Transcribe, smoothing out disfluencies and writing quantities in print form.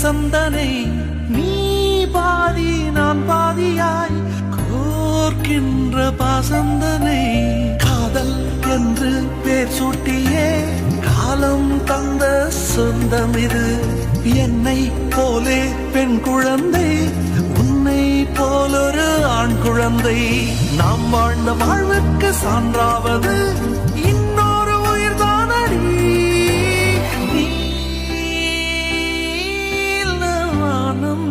சந்தனை நீ பாதி நான் பாதியாய் கோர்க்கின்ற பாசந்தனை காதல் என்று பேர் சூட்டியே காலம் தந்த சொந்தம் இது என்னை போலே பெண் குழந்தை உன்னை போலொரு ஆண் குழந்தை நாம் வாழ்ந்த வாழ்வுக்கு சான்றாவது இன்னொரு உயிர்தானடி நீல வானம்